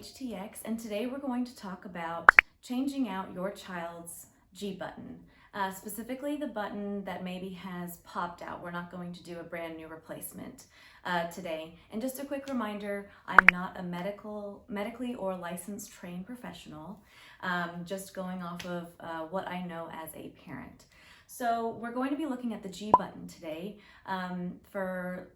HTX, and today we're going to talk about changing out your child's G button, specifically the button that maybe has popped out. We're not going to do a brand new replacement today. And just a quick reminder, I'm not a medically or licensed trained professional, just going off of what I know as a parent. So we're going to be looking at the G button today. For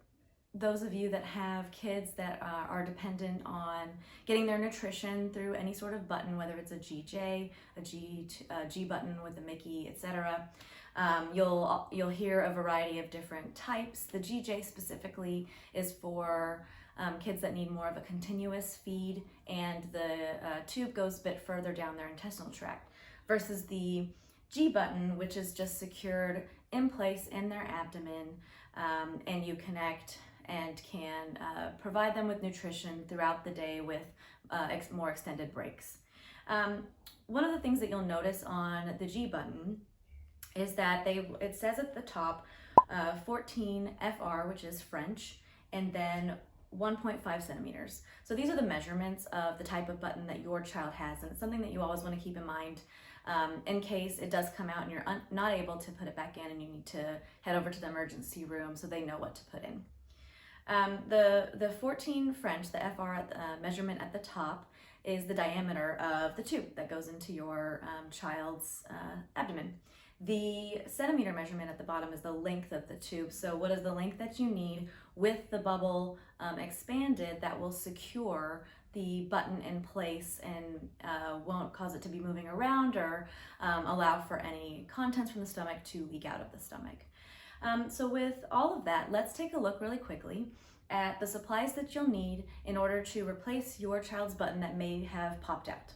those of you that have kids that are dependent on getting their nutrition through any sort of button, whether it's a GJ, a G button with a Mickey, etc., you'll hear a variety of different types. The GJ specifically is for kids that need more of a continuous feed, and the tube goes a bit further down their intestinal tract, versus the G button, which is just secured in place in their abdomen, and you connect and can provide them with nutrition throughout the day with more extended breaks. One of the things that you'll notice on the G button is that it says at the top 14 FR, which is French, and then 1.5 centimeters. So these are the measurements of the type of button that your child has, and it's something that you always want to keep in mind in case it does come out and you're not able to put it back in and you need to head over to the emergency room so they know what to put in. The 14 French, the FR measurement at the top, is the diameter of the tube that goes into your child's abdomen. The centimeter measurement at the bottom is the length of the tube. So what is the length that you need with the bubble expanded that will secure the button in place and won't cause it to be moving around or allow for any contents from the stomach to leak out of the stomach. So with all of that, let's take a look really quickly at the supplies that you'll need in order to replace your child's button that may have popped out.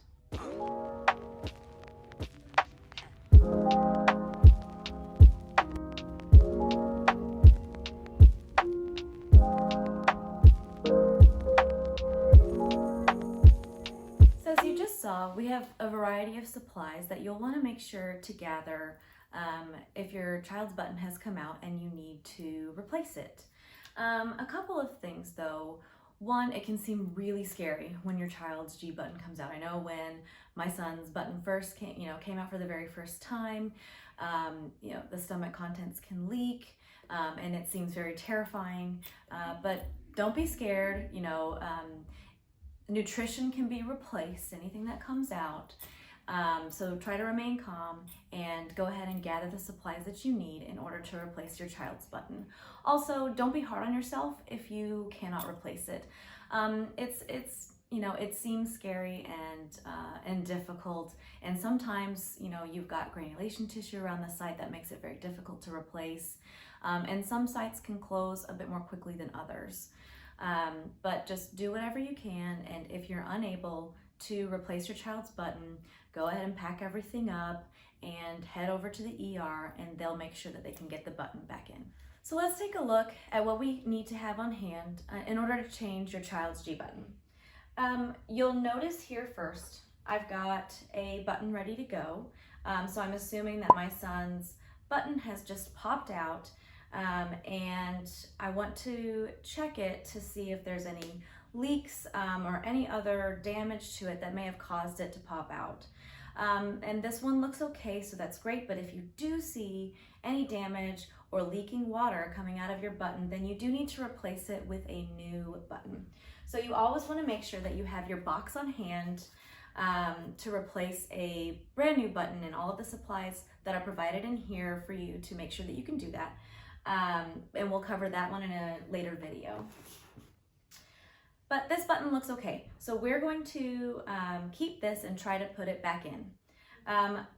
So as you just saw, we have a variety of supplies that you'll want to make sure to gather if your child's button has come out and you need to replace it. A couple of things though. One, it can seem really scary when your child's G button comes out. I know when my son's button first came out for the very first time, the stomach contents can leak, and it seems very terrifying, but don't be scared. Nutrition can be replaced, anything that comes out. So try to remain calm and go ahead and gather the supplies that you need in order to replace your child's button. Also, don't be hard on yourself if you cannot replace it. It seems scary and difficult, and sometimes you've got granulation tissue around the site that makes it very difficult to replace, and some sites can close a bit more quickly than others. But just do whatever you can, and if you're unable to replace your child's button, go ahead and pack everything up and head over to the ER, and they'll make sure that they can get the button back in. So let's take a look at what we need to have on hand in order to change your child's G button. You'll notice here first, I've got a button ready to go. So I'm assuming that my son's button has just popped out, and I want to check it to see if there's any leaks or any other damage to it that may have caused it to pop out. And this one looks okay, so that's great, but if you do see any damage or leaking water coming out of your button, then you do need to replace it with a new button. So you always want to make sure that you have your box on hand to replace a brand new button, and all of the supplies that are provided in here for you to make sure that you can do that. And we'll cover that one in a later video. But this button looks okay, so we're going to keep this and try to put it back in.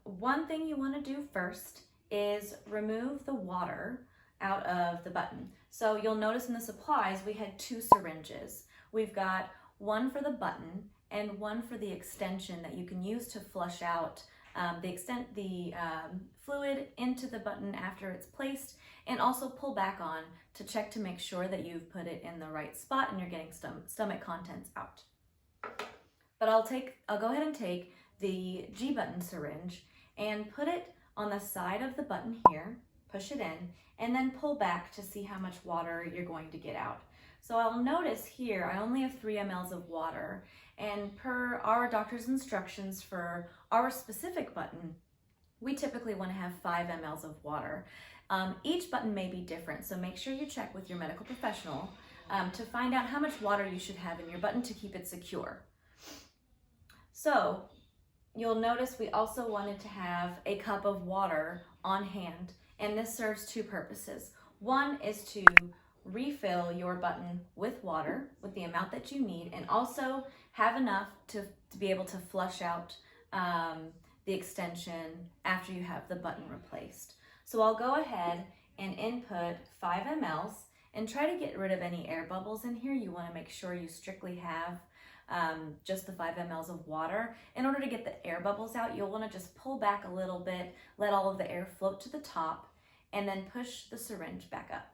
One thing you want to do first is remove the water out of the button. So you'll notice in the supplies we had 2 syringes. We've got one for the button and one for the extension that you can use to flush out the fluid into the button after it's placed, and also pull back on to check to make sure that you've put it in the right spot and you're getting stomach contents out. But I'll go ahead and take the G button syringe and put it on the side of the button here, push it in, and then pull back to see how much water you're going to get out. So I'll notice here, I only have 3 mLs of water, and per our doctor's instructions for our specific button, we typically want to have 5 mLs of water. Each button may be different, so make sure you check with your medical professional to find out how much water you should have in your button to keep it secure. So you'll notice we also wanted to have a cup of water on hand, and this serves 2 purposes. One is to refill your button with water with the amount that you need, and also have enough to be able to flush out the extension after you have the button replaced. So I'll go ahead and input 5 mLs and try to get rid of any air bubbles in here. You want to make sure you strictly have just the 5 mLs of water. In order to get the air bubbles out, you'll want to just pull back a little bit, let all of the air float to the top, and then push the syringe back up.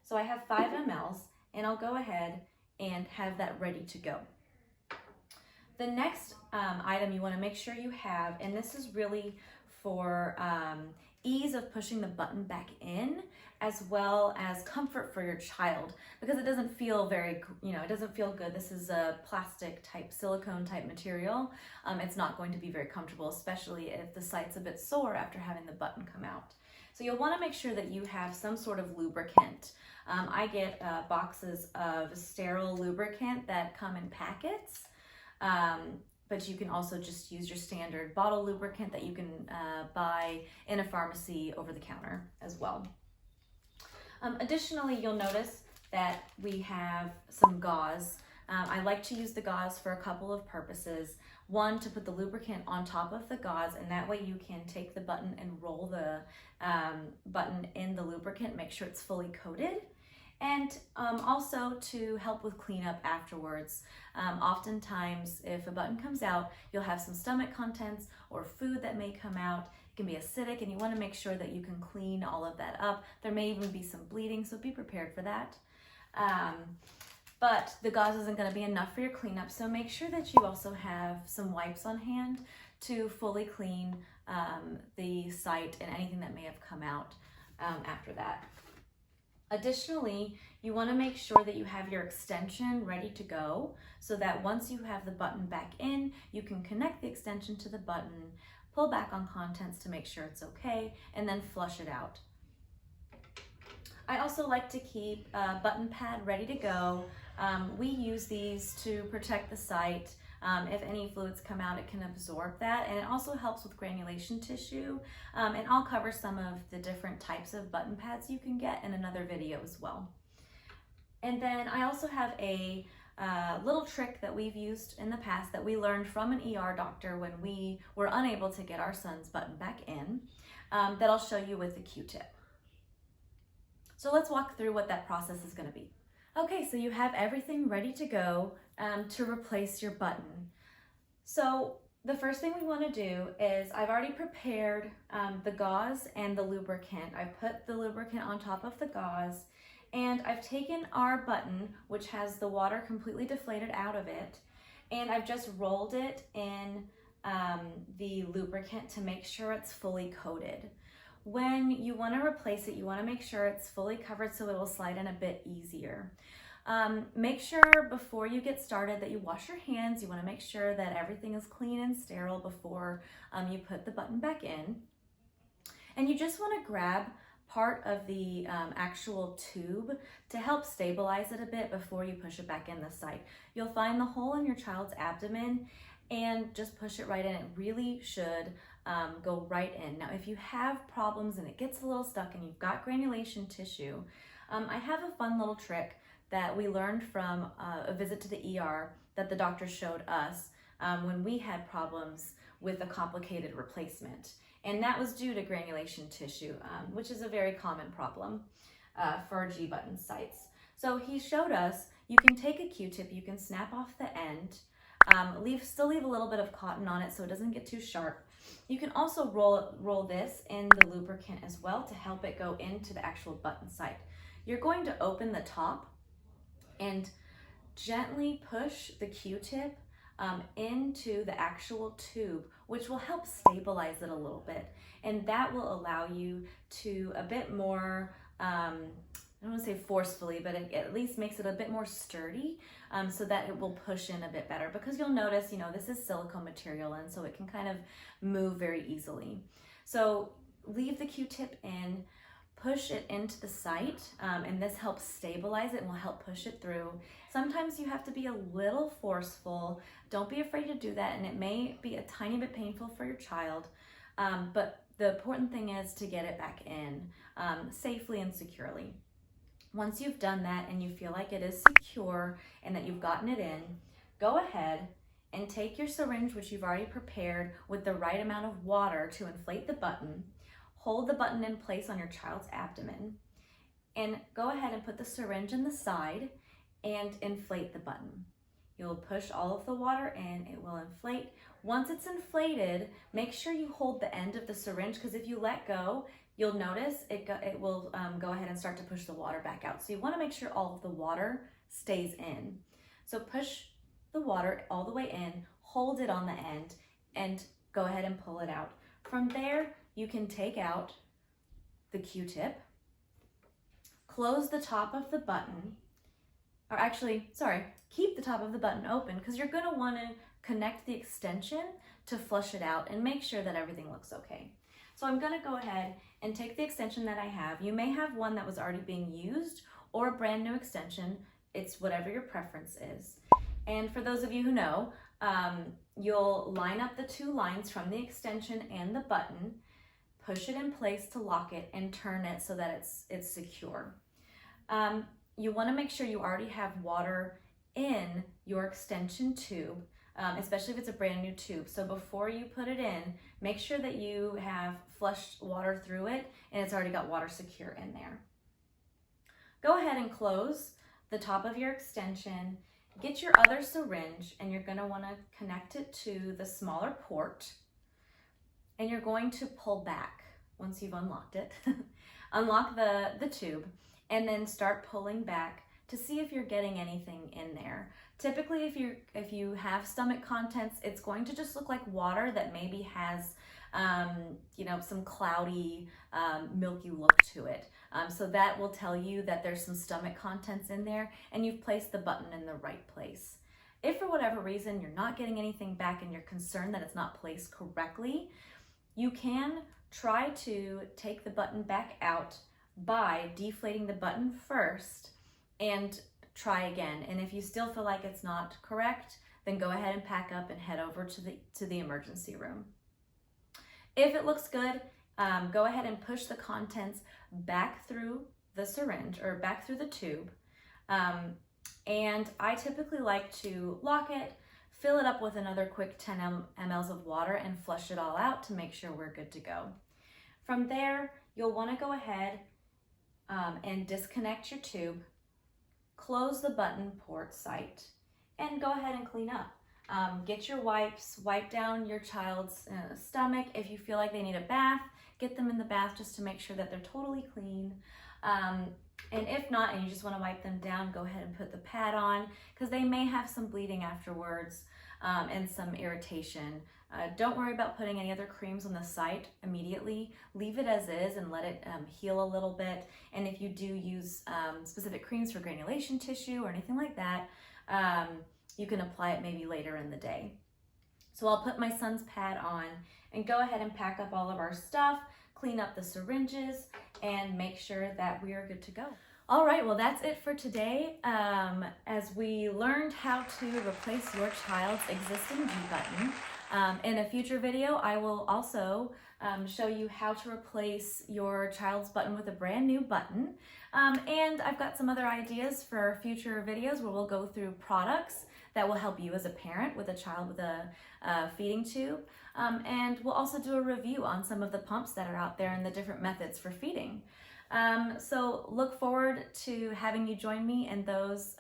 So I have 5 mLs, and I'll go ahead and have that ready to go. The next item you want to make sure you have, and this is really for ease of pushing the button back in, as well as comfort for your child, because it doesn't feel very, it doesn't feel good. This is a plastic type, silicone type material. It's not going to be very comfortable, especially if the site's a bit sore after having the button come out. So you'll want to make sure that you have some sort of lubricant. I get boxes of sterile lubricant that come in packets. But you can also just use your standard bottle lubricant that you can buy in a pharmacy over the counter as well. Additionally, you'll notice that we have some gauze. I like to use the gauze for a couple of purposes. One, to put the lubricant on top of the gauze, and that way you can take the button and roll the button in the lubricant, make sure it's fully coated. And also to help with cleanup afterwards. Oftentimes, if a button comes out, you'll have some stomach contents or food that may come out. It can be acidic, and you want to make sure that you can clean all of that up. There may even be some bleeding, so be prepared for that. But the gauze isn't going to be enough for your cleanup, so make sure that you also have some wipes on hand to fully clean the site and anything that may have come out after that. Additionally, you want to make sure that you have your extension ready to go so that once you have the button back in, you can connect the extension to the button, pull back on contents to make sure it's okay, and then flush it out. I also like to keep a button pad ready to go. We use these to protect the site. If any fluids come out, it can absorb that, and it also helps with granulation tissue. And I'll cover some of the different types of button pads you can get in another video as well. And then I also have a little trick that we've used in the past that we learned from an ER doctor when we were unable to get our son's button back in, that I'll show you with the Q-tip. So let's walk through what that process is going to be. Okay, so you have everything ready to go to replace your button. So the first thing we want to do is, I've already prepared the gauze and the lubricant. I've put the lubricant on top of the gauze, and I've taken our button, which has the water completely deflated out of it, and I've just rolled it in the lubricant to make sure it's fully coated. When you want to replace it, you want to make sure it's fully covered so it will slide in a bit easier. Make sure before you get started that you wash your hands. You want to make sure that everything is clean and sterile before you put the button back in. And you just want to grab part of the actual tube to help stabilize it a bit before you push it back in the site. You'll find the hole in your child's abdomen and just push it right in. It really should go right in. Now, if you have problems and it gets a little stuck and you've got granulation tissue, I have a fun little trick that we learned from a visit to the ER that the doctor showed us when we had problems with a complicated replacement. And that was due to granulation tissue, which is a very common problem for G-button sites. So he showed us, you can take a Q-tip, you can snap off the end, still leave a little bit of cotton on it so it doesn't get too sharp. You can also roll this in the lubricant as well to help it go into the actual button site. You're going to open the top and gently push the Q-tip into the actual tube, which will help stabilize it a little bit. And that will allow you to a bit more, I don't want to say forcefully, but it at least makes it a bit more sturdy, so that it will push in a bit better, because you'll notice, this is silicone material, and so it can kind of move very easily. So leave the Q-tip in, push it into the site, and this helps stabilize it and will help push it through. Sometimes you have to be a little forceful. Don't be afraid to do that, and it may be a tiny bit painful for your child, but the important thing is to get it back in safely and securely. Once you've done that and you feel like it is secure and that you've gotten it in, go ahead and take your syringe, which you've already prepared with the right amount of water to inflate the button. Hold the button in place on your child's abdomen, and go ahead and put the syringe in the side and inflate the button. You'll push all of the water in, it will inflate. Once it's inflated, make sure you hold the end of the syringe, because if you let go, you'll notice it will go ahead and start to push the water back out. So you want to make sure all of the water stays in. So push the water all the way in, hold it on the end, and go ahead and pull it out. From there, you can take out the Q-tip, close the top of the button, or actually, sorry, keep the top of the button open, because you're going to want to connect the extension to flush it out and make sure that everything looks okay. So I'm going to go ahead and take the extension that I have. You may have one that was already being used or a brand new extension. It's whatever your preference is. And for those of you who know, you'll line up the two lines from the extension and the button, push it in place to lock it, and turn it so that it's secure. You want to make sure you already have water in your extension tube, especially if it's a brand new tube. So before you put it in, make sure that you have flushed water through it and it's already got water secure in there. Go ahead and close the top of your extension. Get your other syringe, and you're going to want to connect it to the smaller port, and you're going to pull back once you've unlocked it. Unlock the tube, and then start pulling back to see if you're getting anything in there. Typically, if you have stomach contents, it's going to just look like water that maybe has some cloudy, milky look to it. So that will tell you that there's some stomach contents in there and you've placed the button in the right place. If for whatever reason you're not getting anything back and you're concerned that it's not placed correctly, you can try to take the button back out by deflating the button first and try again. And if you still feel like it's not correct, then go ahead and pack up and head over to the emergency room. If it looks good, go ahead and push the contents back through the syringe or back through the tube. And I typically like to lock it, fill it up with another quick 10 mLs of water, and flush it all out to make sure we're good to go. From there, you'll want to go ahead and disconnect your tube, close the button port site, and go ahead and clean up. Get your wipes, wipe down your child's stomach. If you feel like they need a bath, get them in the bath just to make sure that they're totally clean. And if not, and you just want to wipe them down, go ahead and put the pad on, because they may have some bleeding afterwards and some irritation. Don't worry about putting any other creams on the site immediately. Leave it as is and let it heal a little bit. And if you do use specific creams for granulation tissue or anything like that, you can apply it maybe later in the day. So I'll put my son's pad on and go ahead and pack up all of our stuff, clean up the syringes, and make sure that we are good to go. All right, well, that's it for today. As we learned how to replace your child's existing G-button. In a future video, I will also show you how to replace your child's button with a brand new button. And I've got some other ideas for future videos where we'll go through products that will help you as a parent with a child with a feeding tube. And we'll also do a review on some of the pumps that are out there and the different methods for feeding. So look forward to having you join me in those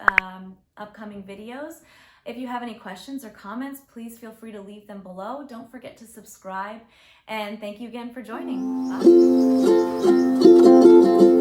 upcoming videos. If you have any questions or comments, please feel free to leave them below. Don't forget to subscribe, and thank you again for joining. Bye.